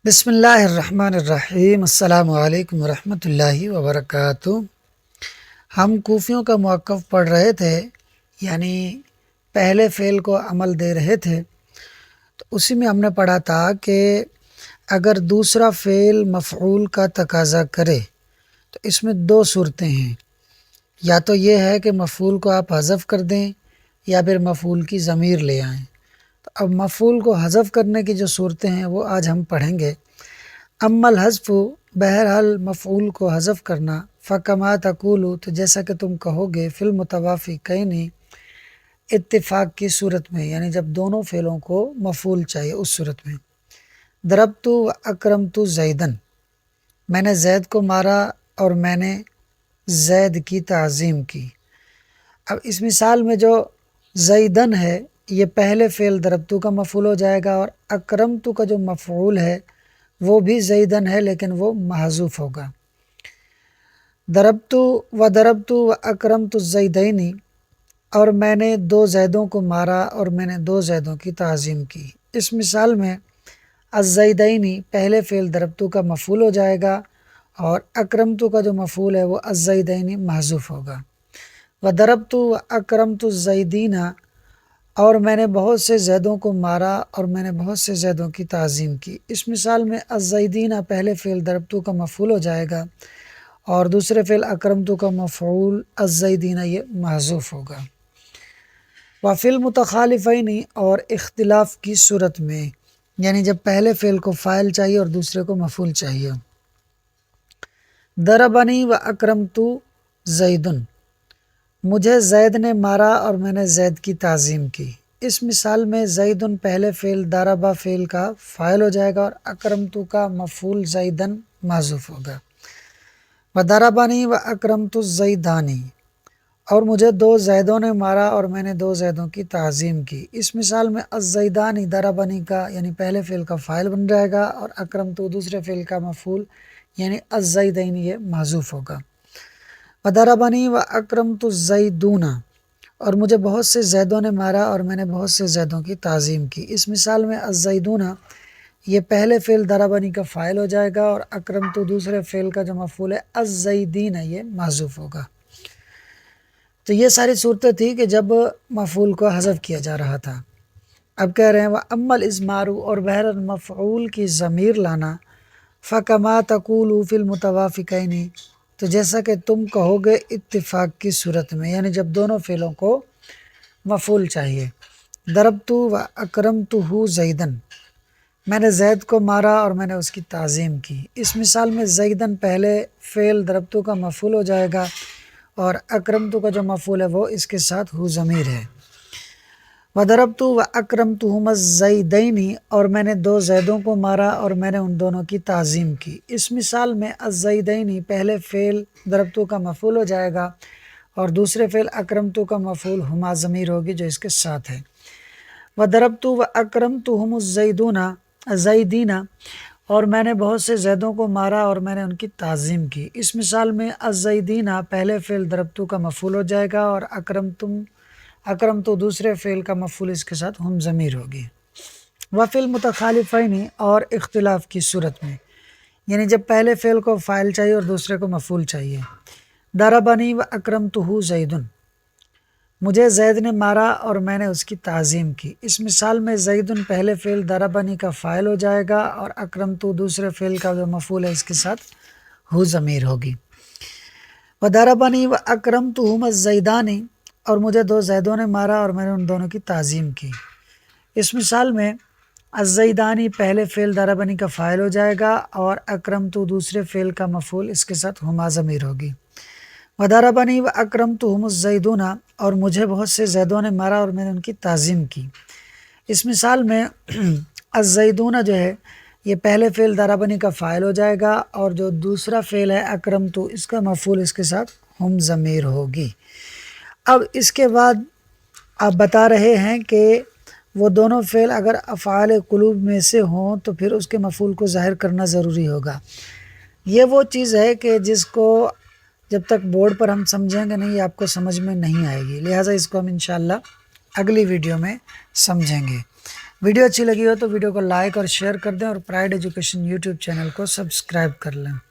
بسم اللہ الرحمن الرحیم۔ السلام علیکم ورحمۃ اللہ وبرکاتہ۔ ہم کوفیوں کا موقف پڑھ رہے تھے، یعنی پہلے فعل کو عمل دے رہے تھے، تو اسی میں ہم نے پڑھا تھا کہ اگر دوسرا فعل مفعول کا تقاضا کرے تو اس میں دو صورتیں ہیں، یا تو یہ ہے کہ مفعول کو آپ حذف کر دیں یا پھر مفعول کی ضمیر لے آئیں۔ تو اب مفعول کو حذف کرنے کی جو صورتیں ہیں وہ آج ہم پڑھیں گے۔ اما الحذف، بہرحال مفعول کو حذف کرنا، فکما تقول، تو جیسا کہ تم کہو گے، فی المتوافقین، اتفاق کی صورت میں، یعنی جب دونوں فعلوں کو مفعول چاہیے اس صورت میں۔ ضربت و اکرمت زیدن، میں نے زید کو مارا اور میں نے زید کی تعظیم کی۔ اب اس مثال میں جو زیدن ہے یہ پہلے فعل ضربتو کا مفعول ہو جائے گا، اور اکرمتو کا جو مفعول ہے وہ بھی زیدن ہے لیکن وہ محذوف ہوگا۔ ضربتو و اکرمت الزیدین، اور میں نے دو زیدوں کو مارا اور میں نے دو زیدوں کی تعظیم کی۔ اس مثال میں الزیدین پہلے فعل ضربتو کا مفعول ہو جائے گا، اور اکرمتو کا جو مفعول ہے وہ الزیدین محذوف ہوگا۔ وضربت و اکرمت الزیدین، اور میں نے بہت سے زیدوں کو مارا اور میں نے بہت سے زیدوں کی تعظیم کی۔ اس مثال میں الزیدین پہلے فعل ضربتو کا مفعول ہو جائے گا، اور دوسرے فعل اکرمتو کا مفعول الزیدین یہ محذوف ہوگا۔ وفی المتخالفین، اور اختلاف کی صورت میں، یعنی جب پہلے فعل کو فاعل چاہیے اور دوسرے کو مفعول چاہیے۔ ضربنی و اکرمت زیدن، مجھے زید نے مارا اور میں نے زید کی تعظیم کی۔ اس مثال میں زیدن پہلے فعل ضربہ فعل کا فاعل ہو جائے گا اور اکرمتو کا مفعول زیدن محذوف ہوگا۔ وضربنی و اکرمت الزیدانی، اور مجھے دو زیدوں نے مارا اور میں نے دو زیدوں کی تعظیم کی۔ اس مثال میں الزیدانی ضربنی کا یعنی پہلے فعل کا فاعل بن جائے گا، اور اکرمتو دوسرے فعل کا مفعول یعنی الزیدین یہ محذوف ہوگا۔ وضربنی و اکرمت الزیدون، اور مجھے بہت سے زیدوں نے مارا اور میں نے بہت سے زیدوں کی تعظیم کی۔ اس مثال میں الزیدون یہ پہلے فعل ضربنی کا فاعل ہو جائے گا، اور اکرمتو دوسرے فعل کا جو مفعول ہے الزیدین یہ محذوف ہوگا۔ تو یہ ساری صورتیں تھی کہ جب مفعول کو حذف کیا جا رہا تھا۔ اب کہہ رہے ہیں وَأَمَّا الْإِضْمَارُ، اور بہرحال مفعول کی ضمیر لانا، فَكَمَا تَقُولُ فِي الْمُتَوَافِقَيْنِ، تو جیسا کہ تم کہو گے اتفاق کی صورت میں، یعنی جب دونوں فعلوں کو مفعول چاہیے۔ ضربت و اکرمتہ زیدن، میں نے زید کو مارا اور میں نے اس کی تعظیم کی۔ اس مثال میں زیدن پہلے فعل ضربتو کا مفعول ہو جائے گا، اور اکرمتو کا جو مفعول ہے وہ اس کے ساتھ ہو ضمیر ہے۔ وضربت و اکرمتہما الزیدین، اور میں نے دو زیدوں کو مارا اور میں نے ان دونوں کی تعظیم کی۔ اس مثال میں الزیدین پہلے فعل ضربتو کا مفعول ہو جائے گا، اور دوسرے فعل اکرمتو کا مفعول ہما ضمیر ہوگی جو اس کے ساتھ ہے۔ وضربت و اکرمتہم الزیدین، اور میں نے بہت سے زیدوں کو مارا اور میں نے ان کی تعظیم کی۔ اس مثال میں الزیدین پہلے فعل ضربتو کا مفعول ہو جائے گا، اور اکرمتو دوسرے فعل کا مفعول اس کے ساتھ ہم ضمیر ہوگی۔ وفی المتخالفین، اور اختلاف کی صورت میں، یعنی جب پہلے فعل کو فاعل چاہیے اور دوسرے کو مفعول چاہیے۔ ضربنی و اکرمتہ زیدن، مجھے زید نے مارا اور میں نے اس کی تعظیم کی۔ اس مثال میں زیدن پہلے فعل ضربنی کا فاعل ہو جائے گا، اور اکرمتہ دوسرے فعل کا جو مفعول ہے اس کے ساتھ ہو ضمیر ہوگی۔ وضربنی و اکرمتہما الزیدان، اور مجھے دو زیدوں نے مارا اور میں نے ان دونوں کی تعظیم کی۔ اس مثال میں الزیدانی پہلے فعل ضربنی کا فاعل ہو جائے گا، اور اکرمتو دوسرے فعل کا مفعول اس کے ساتھ ہما ضمیر ہوگی۔ وضربنی و اکرمتہم الزیدون، اور مجھے بہت سے زیدوں نے مارا اور میں نے ان کی تعظیم کی۔ اس مثال میں الزیدون جو ہے یہ پہلے فعل ضربنی کا فاعل ہو جائے گا، اور جو دوسرا فعل ہے اکرمتو اس کا مفعول اس کے ساتھ ہم ضمیر ہوگی۔ اب اس کے بعد آپ بتا رہے ہیں کہ وہ دونوں فعل اگر افعال قلوب میں سے ہوں تو پھر اس کے مفعول کو ظاہر کرنا ضروری ہوگا۔ یہ وہ چیز ہے کہ جس کو جب تک بورڈ پر ہم سمجھیں گے نہیں آپ کو سمجھ میں نہیں آئے گی، لہٰذا اس کو ہم انشاءاللہ اگلی ویڈیو میں سمجھیں گے۔ ویڈیو اچھی لگی ہو تو ویڈیو کو لائک اور شیئر کر دیں اور پرائڈ ایجوکیشن یوٹیوب چینل کو سبسکرائب کر لیں۔